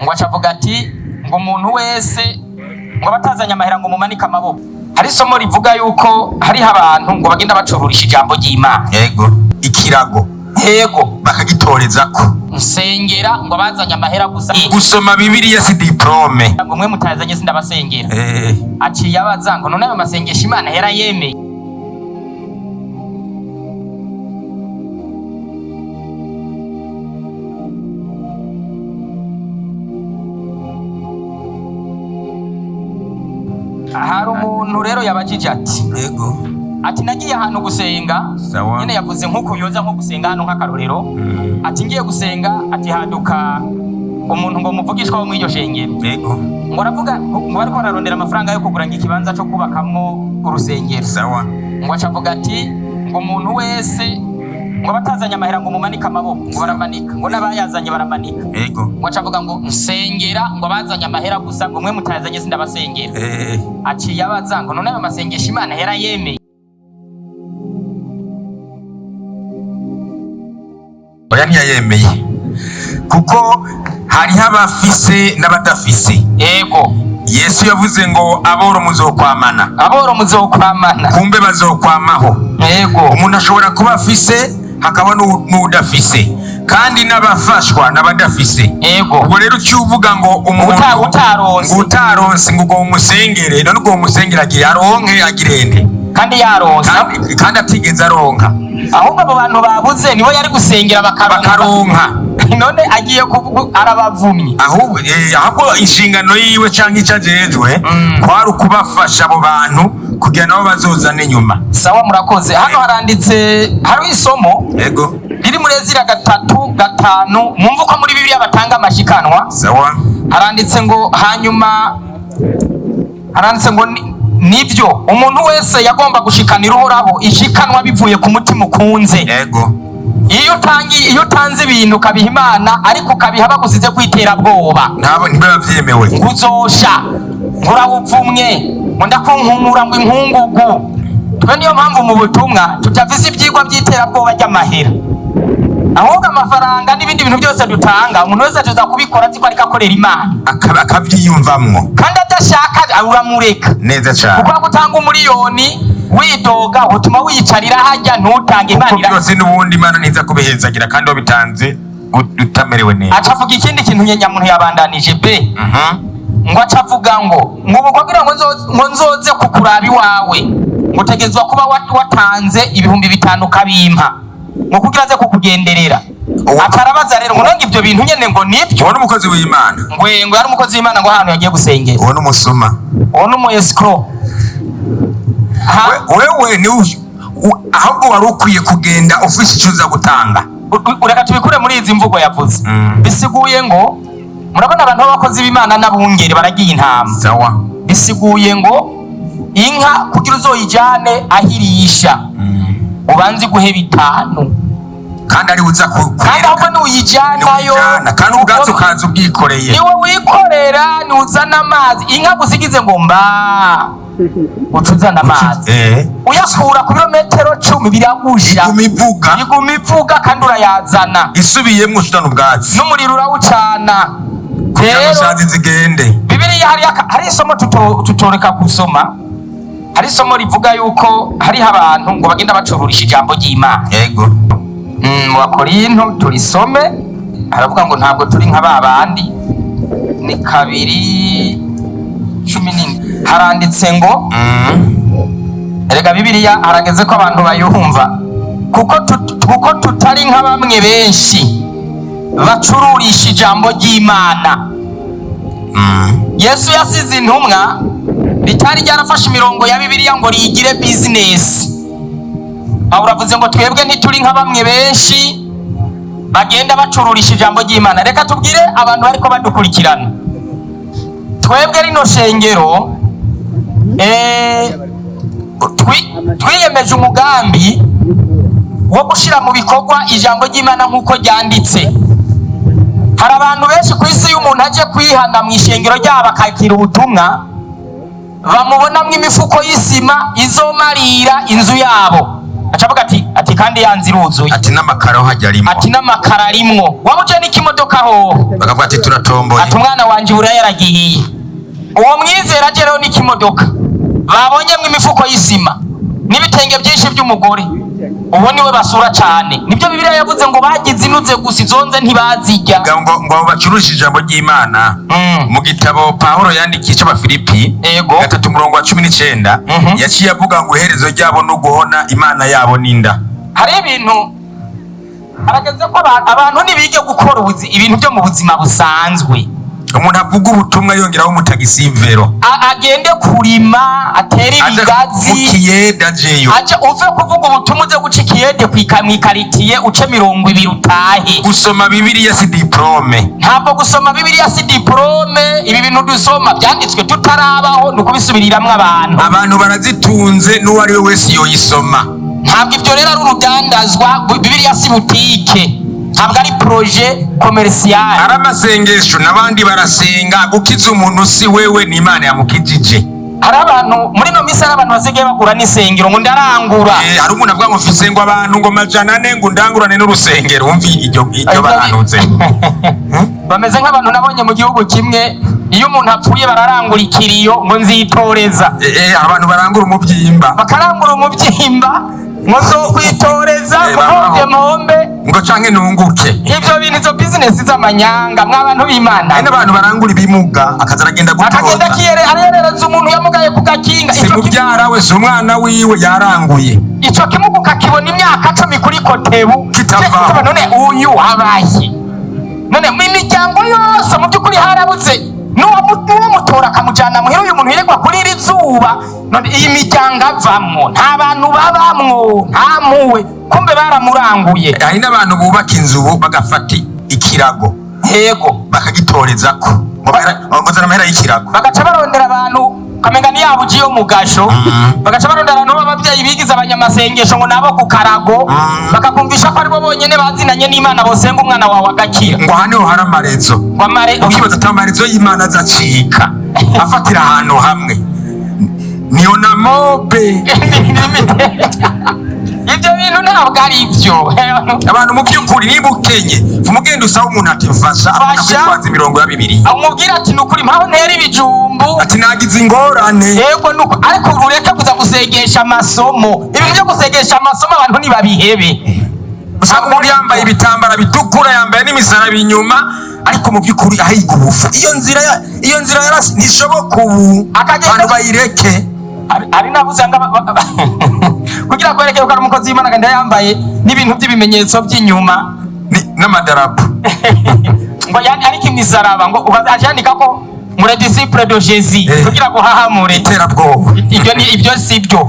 ngo acavuga ati ngo umuntu wese ngo batazanya amahera ngo mumanika amaboko. Hari isomo rivuga yuko hariho abantu ngo bagenda bacururisha ijambo ry'Imana. Yego, ikirago. Yego, bakagitorezako. Nsengera ngo bazanya amahera gusa. Gusoma Bibiliya si diplome. Ngo mwe mutazanye sindabasengera. Aciye abaza ngo none ayo masengesho Imana hera yemeye. Hari umuntu rero yabajije ati yego, ati nagiye ahantu gusenga. Nyene yavuze nkuko yoza nko gusenga hano nk'akarorero. Ati ngiye gusenga, ati haduka umuntu ngo muvugishwa wo mw'iryo shengero. Yego, ngo aravuga ngo bariko bararondera amafaranga yo kugura ikibanza cyo kubakamwo urusengero. Sawa. Ngo acavuga ati ngo umuntu wese ngo batazanya amahera ngo mumanika amaboko ngo baramanika, ngo n'abayazanye baramanika. Yego, ngo acavuga ngo nsengera ngo bazanye amahera gusa ngo mwe mutazanye sindabasengera. Aciye abaza ngo none ayo masengesho Imana hera yemeye. oya ntiyayemeye kuko hariho abafise n'abadafise. Yego, Yesu yavuze ngo aboro muzokwamana. Aboro muzokwamana. Kumbe bazokwamaho. Yego, umuntu ashobora kuba afise hakaba n'udafise, kandi n'abafashwa n'abadafise. Yego, ubwo rero uvuga ngo umuntu utaronse ngo ugo umusengere, none ugo umusengere agira aronke agirende kandi yaronse kandi atigeze aronka. Ahubwo abo bantu babuze nibo yari gusengera bakaronka. None agiye kuvuga arabavumye. Ahubwo inshingano yiwe canke icajejwe kwari ukubafasha abo bantu kugira nabo bazozane nyuma. Sawa, murakoze. Hano haranditse hari isomo. Yego, riri muri Ezira 3:5. Mwumva ko muri Bibiliya batanga amashikanwa. Sawa. Haranditse ngo hanyuma haranditse ngo nibyo umuntu wese yagomba gushikanira Uhoraho ishikanwa bivuye ku mutima ukunze. Yego, iyo utanze ibintu ukabiha Imana ariko ukabiha bagusize kwiterabwoba nabo ntibiba vyemewe. Nguzosha ngurawuvumye ngo ndakunkumura ngo inkungugu. Twe niyo mpamvu mu butumwa tutavise ibyigwa by'iterabwoba ry'amahera, ahubwo amafaranga n'ibindi bintu byose dutanga umuntu wese tuza kubikora ziko ariko akorera Imana akavyiyumvamwo kandi adashaka uramureka neza cyane. kuko gutanga umuriyoni widoga utuma wiyicarira hajya ntutange Imana byose n'ubundi Imana niza kubihezagira kandi wabitanze utamerewe neza. acavuga ikindi kintu nyamuntu yabandanije be ngo acavuga ngo kugira ngo nzoze kukuraba iwawe ngo utegezwa kuba watanze 5,000 kabimpa ngo kugira aze kukugenderera. Atarabaza rero ngo none ibyo bintu nyene ngo nibyo. Uwo n'umukozi w'Imana. Ngo yari umukozi w'Imana ngo hano yagiye gusengera. Uwo n'umusuma. Uwo n'umuyescro. Wewe ni ahubwo wari ukwiye kugenda ufise icyo uza gutanga. Ureka tubikure muri izi mvugo yavuze. Bisiguye ngo murabona abantu b'abakozi b'Imana n'abungeri baragiye intama. Sawa. Bisiguye ngo inka kugira uzoyijane ahirisha ubanze guhe 5 kandi ari uza kandi ahubwo n'uyijanayo kandi ubwatsi ukaza ubwikoreye. Niwe wikorera ni uzana amazi inka gusigize ngo mba ucuzana amazi uyakura ku birometero 10 biragusha igumivuga kandi urayazana isubiyemwo ushitana ubwatsi n'umuriro urawucana. Rero zigende Bibiliya hari isomo tutoreka kusoma. Hari isomo rivuga yuko hariho abantu ngo bagenda bacururisha ijambo ry'Imana. Yego, mu Bakorinto turisome haravuga ngo ntabwo turi nka babandi. Ni 2:10 haranditse ngo erega Bibiliya harageze ko abantu bayumva kuko tutari nka bamwe benshi bacururisha ijambo ry'Imana. Yesu yasize intumwa bitari ryarafashe imirongo ya Bibiliya ngo rigire business. Pawulo avuze ngo twebwe ntituri nka bamwe benshi bagenda bacururisha ijambo ry'Imana. Reka tubwire abantu bariko badukurikirana, twebwe rino shengero twiyemeje umugambi wo gushira mu bikorwa ijambo ry'Imana nk'uko ryanditse. Hari abantu benshi ku isi y'umuntu aje kwihana mu ishengero ryabo akakira ubutumwa bamubonamwo imifuko y'isima izomarira inzu yabo. Acavuga ati kandi yanze iruzuye, ati n'amakaro hajya arimo, ati n'amakaro arimwo, wamuje n'ikimodoka ho, bakavuga ati turatomboye, ati umwana wanje uraya yaragiye. Uwo mwizera aje rero n'ikimodoka, babonyemwo imifuko y'isima n'ibitenge byinshi by'umugore, uwo niwe basura cyane. Nibyo Bibiliya yavuze ngo bagize inuze gusa izonze ntibazirya, ngo bacuruje ijambo ry'Imana. Mu gitabo Pawulo yandikiye cy'Abafilipi 3:19 yaciye avuga ngo iherezo ryabo no guhona Imana yabo ninda. Hari ibintu harageze ko abantu nibige gukora ibintu byo mu buzima busanzwe. Umuntu avuga ubutumwa yongeraho umutagisivero, agende kurima, atera ibigazi, ukiyede ajeyo, aje uve kuvuga ubutumwa uze guca ikiyede kwikaritiye uce 20 utahe. Gusoma Bibiliya si diplome, ntabwo gusoma Bibiliya si diplome. Ibi bintu dusoma byanditswe tutarabaho nukubisubiriramwe abantu barazitunze n'uwo ari we wese yoyisoma. Ntabwo ibyo rero ari urudandazwa. Bibiliya si butike, ntabwo ari projet commercial. Ari amasengesho n'abandi barasenga, gukiza umuntu si wewe ni Imana yamukijije. Hari abantu muri no misa abantu basigaye bagura n'isengero ngo ndarangura. Hari umuntu avuga ngo mfise ngo abantu ngo 400 ngo ndangurane n'urusengero. Umvi iryo baranutse bameze nk'abantu nabonye mu gihugu kimwe, iyo umuntu apfuye bararangura ikiriyo ngo nzitoreza. Abantu barangura umubyimba, bakarangura umubyimba ngo zo kwitoreza mombe ngo canke nunguke. Ivyo bintu izo business z'amanyanga mw'abantu b'Imana. Hari n'abantu barangura ibimuga akazaragenda gutoza, akagenda arerereza umuntu yamugaye ku gakinga. Si mubyara we, si umwana wiwe yaranguye. Ico kimuga ukakibona imyaka 10 kuri kotebu kitava. None uyu wabaye none mu miryango yose mu by'ukuri harabuze n'uwo mutora akamujana muhira. Uyu muntu yiregwa kuri iri zuba, none iyi miryango avamwo nta bantu babamwo, nta muwe, kumbe baramuranguye. Hari n'abantu bubaka inzu bagafata ikirago, yego, bakagitorezako ngozana amahera y'ikirago, bagaca barondera abantu kamenga ni yabo ugiye mu gasho, bagaca barondera abantu b'abavyeyi bigize abanyamasengesho ngo nabo ku karago, bakakumvisha ko aribo bonyene bazinanye n'Imana bosenga umwana wawe agakira. ngo hano hari amarezo, ukibaza ati amarezo y'Imana azacika afatira ahantu hamwe, niyo na mobe. Ibyo bintu ntabwo ari byo. Abantu mu by'ukuri niba ukenye umugenda usaba umuntu ati mfasha, akakwaza 20. Amubwira ati nukuri mpaho ntera ibijumbu, ati nagize ingorane. Yego nuko, ariko ureke kuza gusegesha amasomo. Ibintu byo gusegesha amasomo abantu ntibabihebe. Usanga umuntu yambaye ibitambara bitukura, yambaye n'imisaraba inyuma, ariko mu by'ukuri ahiga ubufu. Iyo nzira yarasi nishoboka ubu, abantu bayireke. Ari nabuzanga kugira ko yerekeye ko ari umukozi w'Imana kandi yambaye n'ibintu by'ibimenyetso by'inyuma n'amadarapo ngo ariko imisaraba ngo ubazandika ko muri disciple de Jésus kugira ngo hahamure iterabwoba. Ibyo si byo.